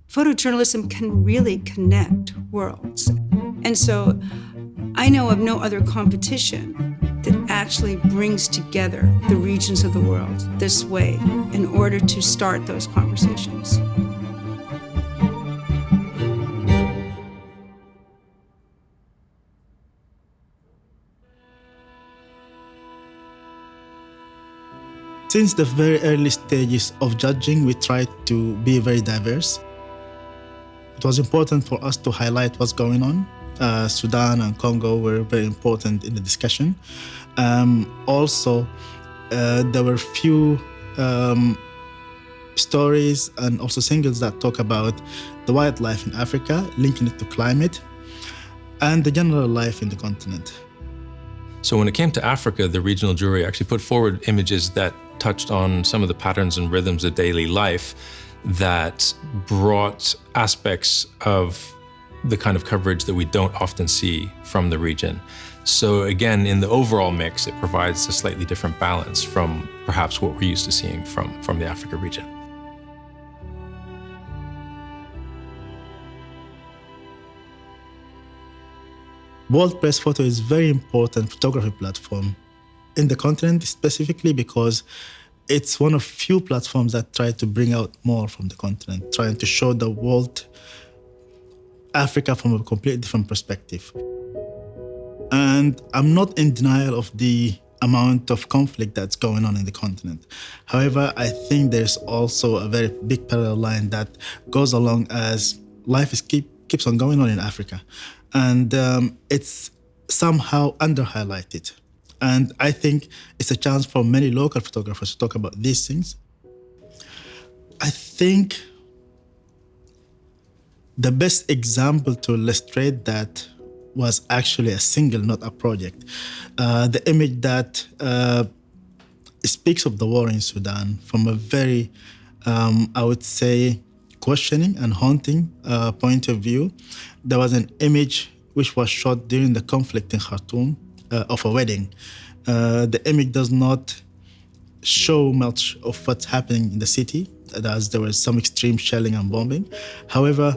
photojournalism can really connect worlds. And so I know of no other competition that actually brings together the regions of the world this way in order to start those conversations. Since the very early stages of judging, we tried to be very diverse. It was important for us to highlight what's going on. Sudan and Congo were very important in the discussion. Also, there were few stories and also singles that talk about the wildlife in Africa, linking it to climate, and the general life in the continent. So when it came to Africa, the regional jury actually put forward images that touched on some of the patterns and rhythms of daily life that brought aspects of the kind of coverage that we don't often see from the region. So again, in the overall mix, it provides a slightly different balance from perhaps what we're used to seeing from the Africa region. World Press Photo is a very important photography platform in the continent, specifically because it's one of few platforms that try to bring out more from the continent, trying to show the world Africa from a completely different perspective. And I'm not in denial of the amount of conflict that's going on in the continent. However, I think there's also a very big parallel line that goes along as life keeps on going on in Africa. And it's somehow under-highlighted. And I think it's a chance for many local photographers to talk about these things. I think the best example to illustrate that was actually a single, not a project. The image that speaks of the war in Sudan from a very, I would say, questioning and haunting point of view. There was an image which was shot during the conflict in Khartoum of a wedding. The image does not show much of what's happening in the city, as there was some extreme shelling and bombing. However,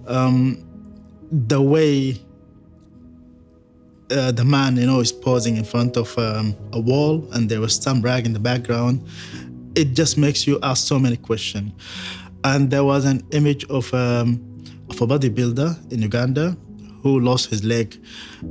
the way the man, is posing in front of a wall and there was some rag in the background, it just makes you ask so many questions. And there was an image of a bodybuilder in Uganda who lost his leg.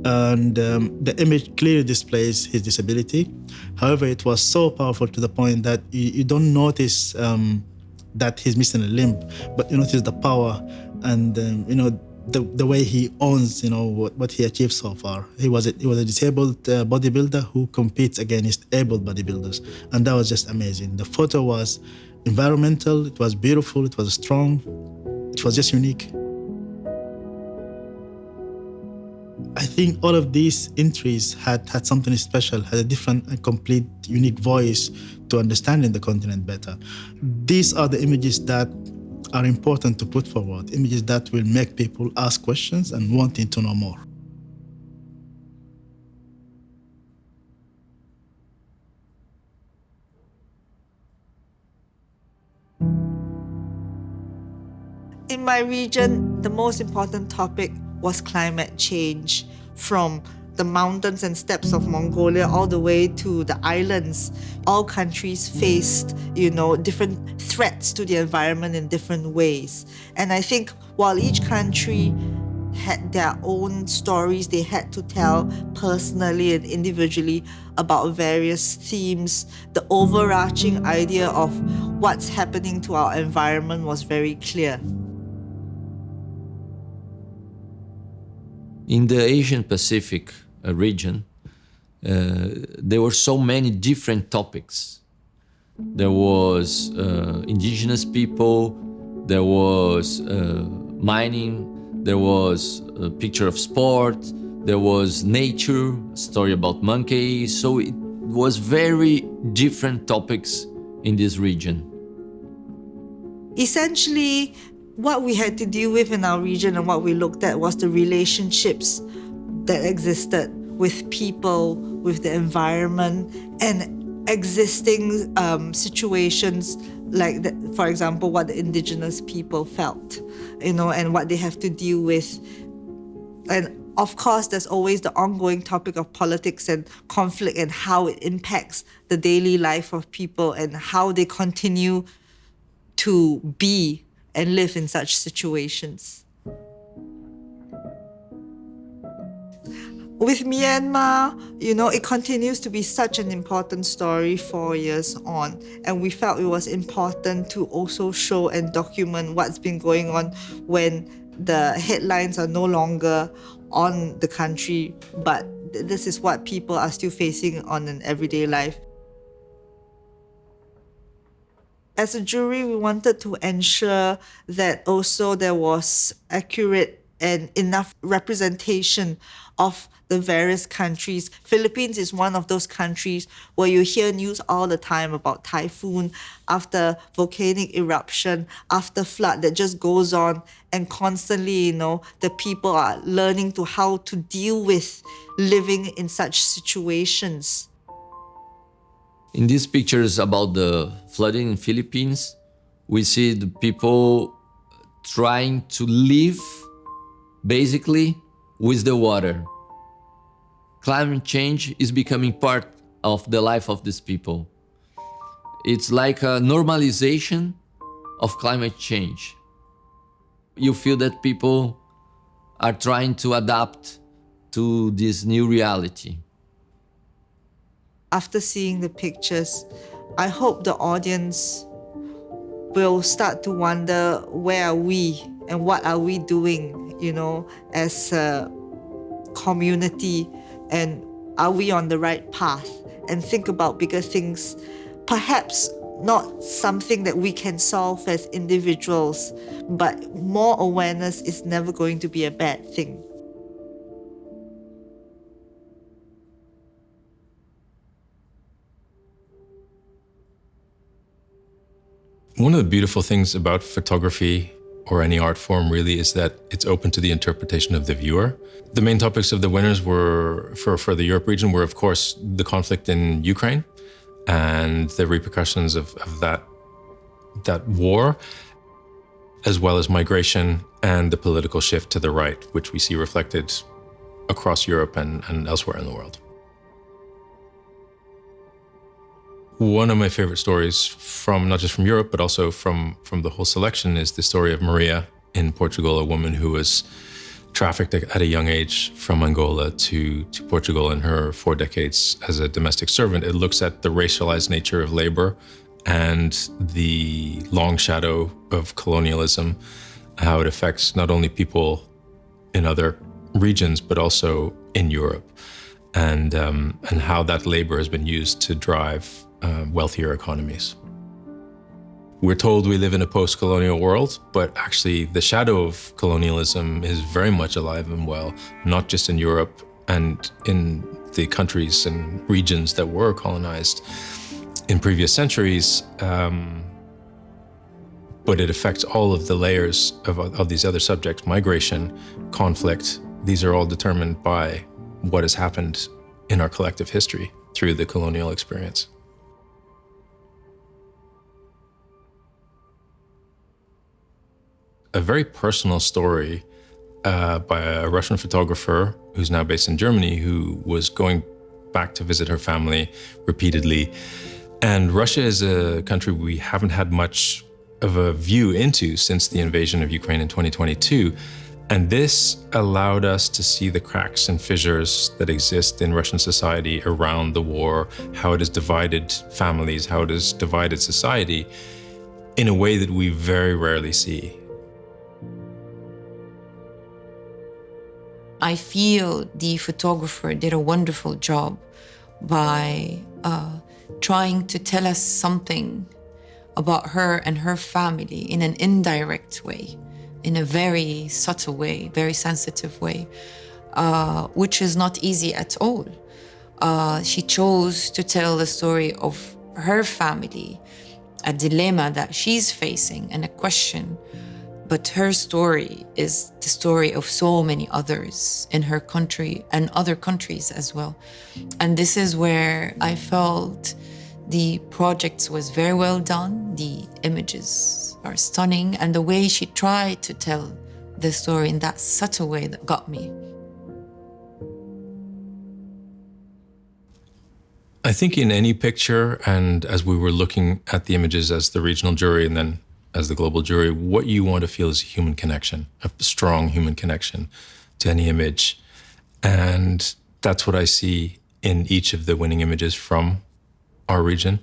And the image clearly displays his disability. However, it was so powerful to the point that you don't notice that he's missing a limb, but you notice the power and the way he owns what he achieved so far. He was a disabled bodybuilder who competes against able bodybuilders, and that was just amazing. The photo was environmental, it was beautiful, it was strong, it was just unique. I think all of these entries had something special, had a different and complete unique voice to understanding the continent better. These are the images that are important to put forward, images that will make people ask questions and wanting to know more. In my region, the most important topic was climate change, from the mountains and steppes of Mongolia all the way to the islands. All countries faced, different threats to the environment in different ways. And I think while each country had their own stories they had to tell personally and individually about various themes, the overarching idea of what's happening to our environment was very clear. In the Asian Pacific region, there were so many different topics. There was indigenous people, there was mining, there was a picture of sport, there was nature, a story about monkeys. So it was very different topics in this region. Essentially, what we had to deal with in our region and what we looked at was the relationships that existed with people, with the environment, and existing situations like for example, what the indigenous people felt, and what they have to deal with. And of course, there's always the ongoing topic of politics and conflict and how it impacts the daily life of people and how they continue to be and live in such situations. With Myanmar, it continues to be such an important story 4 years on. And we felt it was important to also show and document what's been going on when the headlines are no longer on the country, but this is what people are still facing on an everyday life. As a jury, we wanted to ensure that also there was accurate and enough representation of the various countries. Philippines is one of those countries where you hear news all the time about typhoon, after volcanic eruption, after flood that just goes on, and constantly, the people are learning to how to deal with living in such situations. In these pictures about the flooding in Philippines, we see the people trying to live basically with the water. Climate change is becoming part of the life of these people. It's like a normalization of climate change. You feel that people are trying to adapt to this new reality. After seeing the pictures, I hope the audience will start to wonder, where are we and what are we doing, as a community, and are we on the right path? And think about bigger things, perhaps not something that we can solve as individuals, but more awareness is never going to be a bad thing. One of the beautiful things about photography or any art form really is that it's open to the interpretation of the viewer. The main topics of the winners were, for the Europe region, were of course the conflict in Ukraine and the repercussions of that war, as well as migration and the political shift to the right, which we see reflected across Europe and elsewhere in the world. One of my favorite stories from, not just from Europe, but also from the whole selection, is the story of Maria in Portugal, a woman who was trafficked at a young age from Angola to Portugal in her 4 decades as a domestic servant. It looks at the racialized nature of labor and the long shadow of colonialism, how it affects not only people in other regions, but also in Europe, and how that labor has been used to drive wealthier economies. We're told we live in a post-colonial world, but actually the shadow of colonialism is very much alive and well, not just in Europe and in the countries and regions that were colonized in previous centuries, but it affects all of the layers of these other subjects: migration, conflict. These are all determined by what has happened in our collective history through the colonial experience. A very personal story by a Russian photographer who's now based in Germany, who was going back to visit her family repeatedly. And Russia is a country we haven't had much of a view into since the invasion of Ukraine in 2022. And this allowed us to see the cracks and fissures that exist in Russian society around the war, how it has divided families, how it has divided society in a way that we very rarely see. I feel the photographer did a wonderful job by trying to tell us something about her and her family in an indirect way, in a very subtle way, very sensitive way, which is not easy at all. She chose to tell the story of her family, a dilemma that she's facing and a question. But her story is the story of so many others in her country and other countries as well. And this is where I felt The project was very well done. The images are stunning, and the way she tried to tell the story in that subtle way that got me. I think in any picture, and as we were looking at the images as the regional jury and then as the global jury, what you want to feel is a human connection, a strong human connection to any image. And that's what I see in each of the winning images from our region.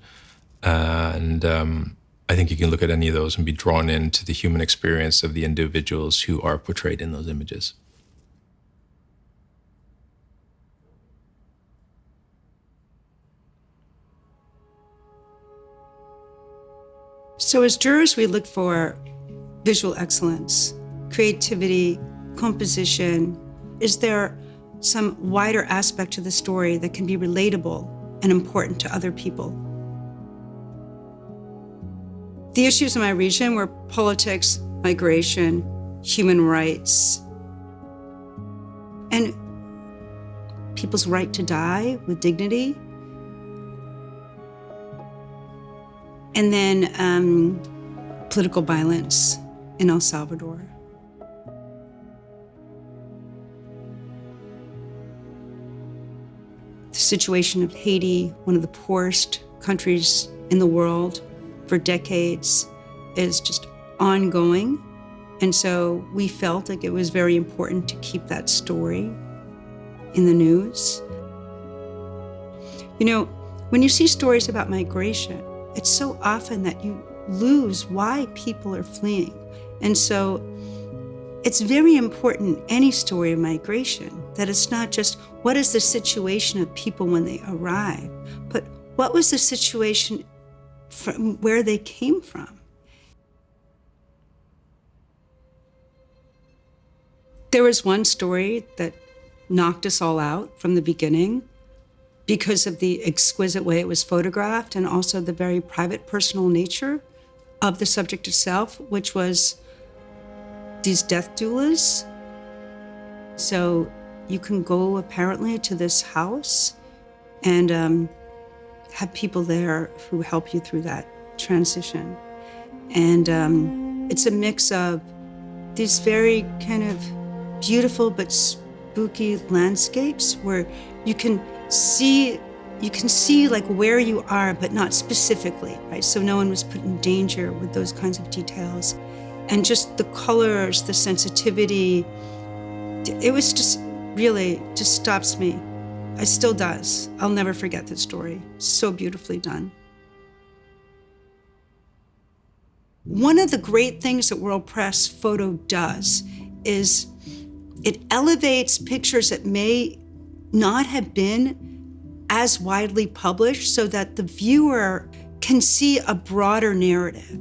I think you can look at any of those and be drawn into the human experience of the individuals who are portrayed in those images. So as jurors, we look for visual excellence, creativity, composition. Is there some wider aspect to the story that can be relatable and important to other people? The issues in my region were politics, migration, human rights, and people's right to die with dignity. And then political violence in El Salvador. The situation of Haiti, one of the poorest countries in the world for decades, is just ongoing. And so we felt like it was very important to keep that story in the news. You know, when you see stories about migration, it's so often that you lose why people are fleeing. And so it's very important in any story of migration that it's not just what is the situation of people when they arrive, but what was the situation from where they came from. There was one story that knocked us all out from the beginning, because of the exquisite way it was photographed and also the very private, personal nature of the subject itself, which was these death doulas. So you can go apparently to this house and have people there who help you through that transition. And it's a mix of these very kind of beautiful but spooky landscapes where you can see like where you are, but not specifically, right? So no one was put in danger with those kinds of details. And just the colors, the sensitivity, it was just really just stops me. It still does. I'll never forget this story. So beautifully done. One of the great things that World Press Photo does is it elevates pictures that may not have been as widely published so that the viewer can see a broader narrative.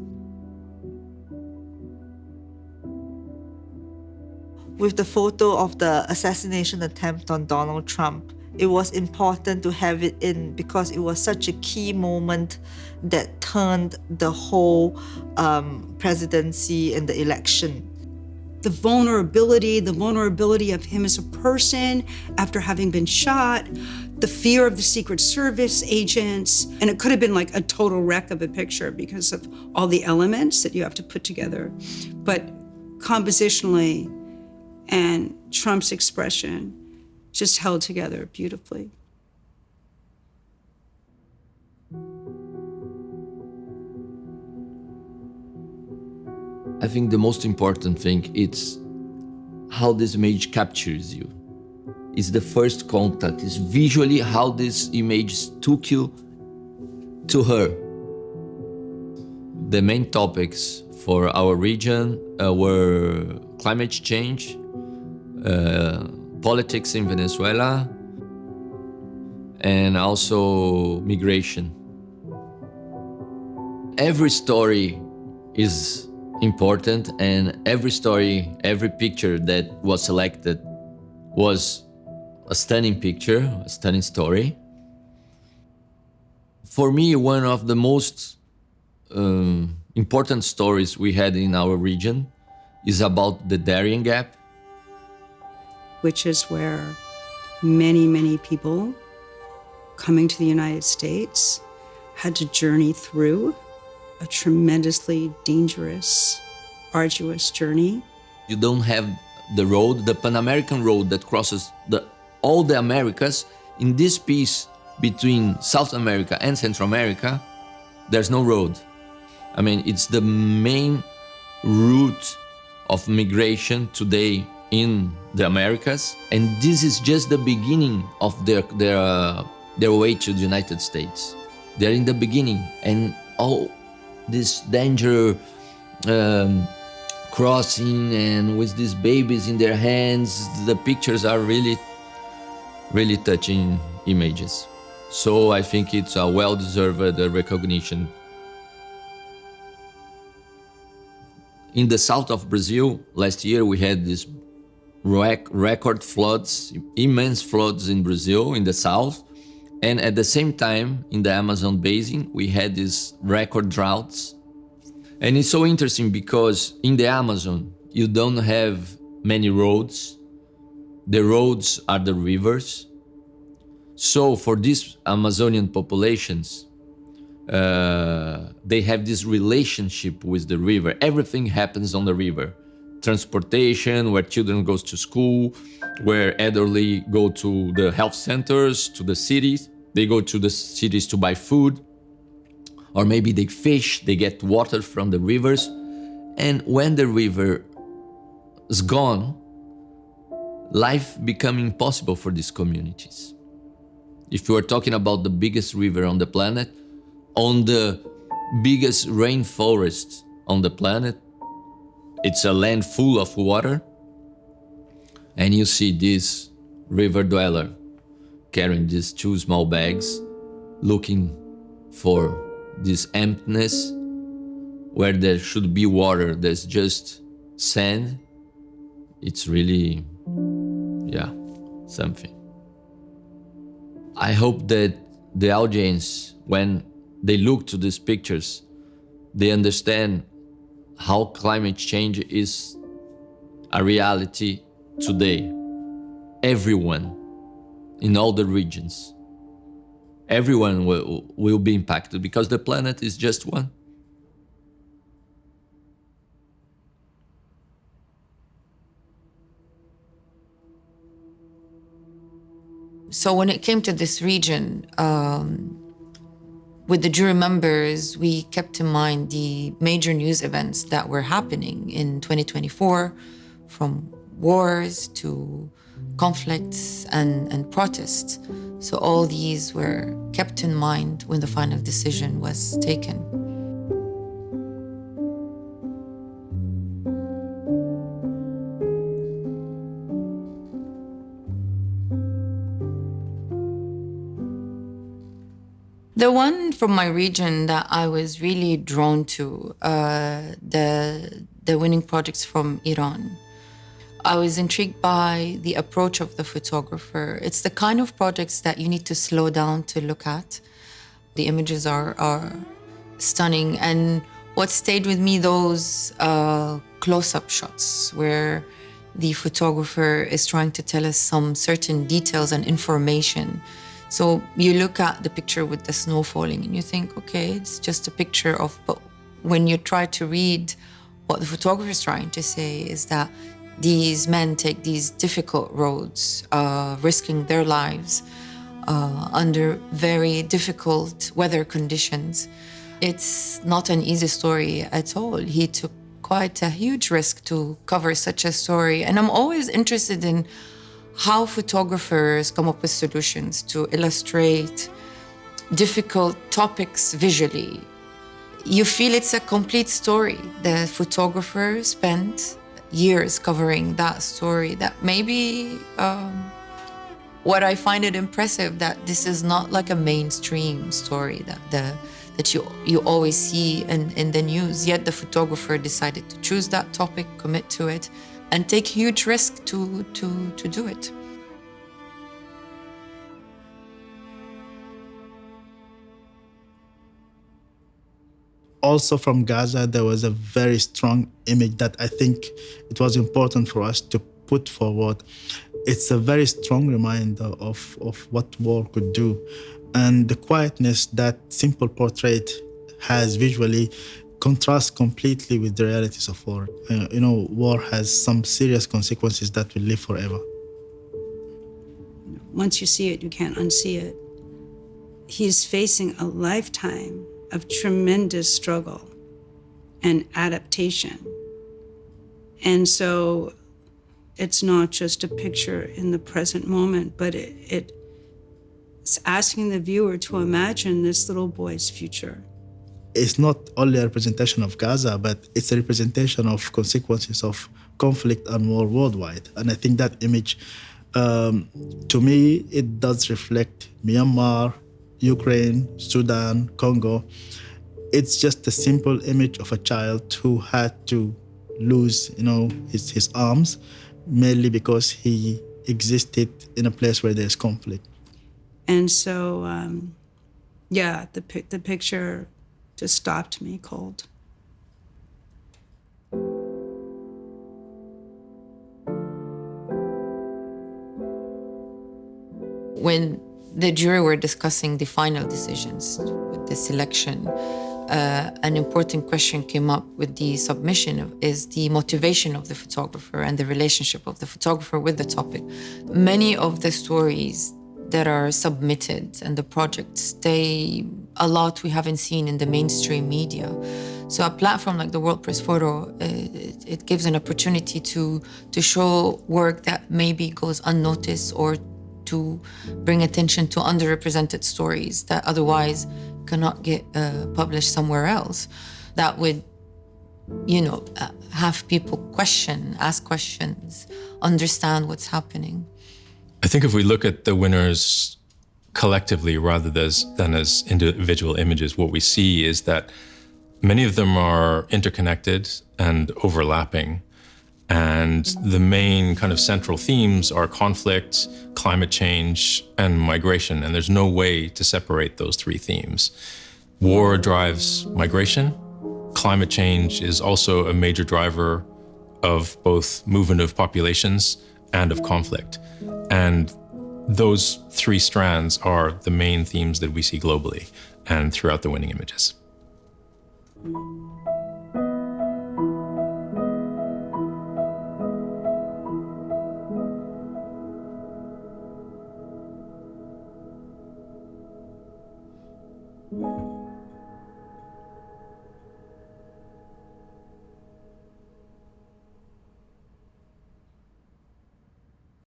With the photo of the assassination attempt on Donald Trump, it was important to have it in because it was such a key moment that turned the whole presidency and the election. The vulnerability of him as a person after having been shot, the fear of the Secret Service agents, and it could have been like a total wreck of a picture because of all the elements that you have to put together. But compositionally and Trump's expression just held together beautifully. I think the most important thing is how this image captures you. It's the first contact, it's visually how this image took you to her. The main topics for our region were climate change, politics in Venezuela, and also migration. Every story is important, and every story, every picture that was selected was a stunning picture, a stunning story. For me, one of the most important stories we had in our region is about the Darien Gap, which is where many, many people coming to the United States had to journey through a tremendously dangerous, arduous journey. You don't have the road, the Pan American road that crosses all the Americas. In this piece between South America and Central America, there's no road. I mean, it's the main route of migration today in the Americas, and this is just the beginning of their way to the United States. They're in the beginning, and all this danger crossing, and with these babies in their hands, the pictures are really, really touching images. So I think it's a well-deserved recognition. In the south of Brazil, last year we had these record floods, immense floods in Brazil, in the south. And at the same time, in the Amazon basin, we had these record droughts. And it's so interesting because in the Amazon, you don't have many roads. The roads are the rivers. So for these Amazonian populations, they have this relationship with the river. Everything happens on the river. Transportation, where children go to school, where elderly go to the health centers, to the cities. They go to the cities to buy food, or maybe they fish, they get water from the rivers. And when the river is gone, life becomes impossible for these communities. If you are talking about the biggest river on the planet, on the biggest rainforest on the planet, it's a land full of water, and you see this river dweller carrying these two small bags, looking for this emptiness where there should be water, there's just sand. It's really, something. I hope that the audience, when they look to these pictures, they understand how climate change is a reality today. Everyone, in all the regions, everyone will be impacted because the planet is just one. So when it came to this region, with the jury members, we kept in mind the major news events that were happening in 2024, from wars to conflicts and protests. So all these were kept in mind when the final decision was taken. The one from my region that I was really drawn to, the winning projects from Iran. I was intrigued by the approach of the photographer. It's the kind of projects that you need to slow down to look at. The images are stunning, and what stayed with me, those close-up shots where the photographer is trying to tell us some certain details and information. So you look at the picture with the snow falling and you think, okay, it's just a picture of, but when you try to read what the photographer is trying to say is that these men take these difficult roads, risking their lives under very difficult weather conditions. It's not an easy story at all. He took quite a huge risk to cover such a story. And I'm always interested in how photographers come up with solutions to illustrate difficult topics visually. You feel it's a complete story. The photographer spent years covering that story. That maybe what I find it impressive that this is not like a mainstream story that you always see in the news. Yet the photographer decided to choose that topic, commit to it, and take huge risk to do it. Also from Gaza, there was a very strong image that I think it was important for us to put forward. It's a very strong reminder of what war could do. And the quietness that simple portrait has visually contrasts completely with the realities of war. War has some serious consequences that will live forever. Once you see it, you can't unsee it. He's facing a lifetime of tremendous struggle and adaptation. And so it's not just a picture in the present moment, but it's asking the viewer to imagine this little boy's future. It's not only a representation of Gaza, but it's a representation of consequences of conflict and war worldwide. And I think that image, to me, it does reflect Myanmar, Ukraine, Sudan, Congo. It's just a simple image of a child who had to lose, his arms, mainly because he existed in a place where there's conflict. And so, the picture just stopped me cold. When the jury were discussing the final decisions with the selection, an important question came up with the submission is the motivation of the photographer and the relationship of the photographer with the topic. Many of the stories that are submitted and the projects, a lot we haven't seen in the mainstream media. So a platform like the World Press Photo, it gives an opportunity to show work that maybe goes unnoticed or to bring attention to underrepresented stories that otherwise cannot get published somewhere else. That would, have people ask questions, understand what's happening. I think if we look at the winners collectively rather than as individual images, what we see is that many of them are interconnected and overlapping. And the main kind of central themes are conflict, climate change, and migration. And there's no way to separate those three themes. War drives migration. Climate change is also a major driver of both movement of populations and of conflict. And those three strands are the main themes that we see globally and throughout the winning images.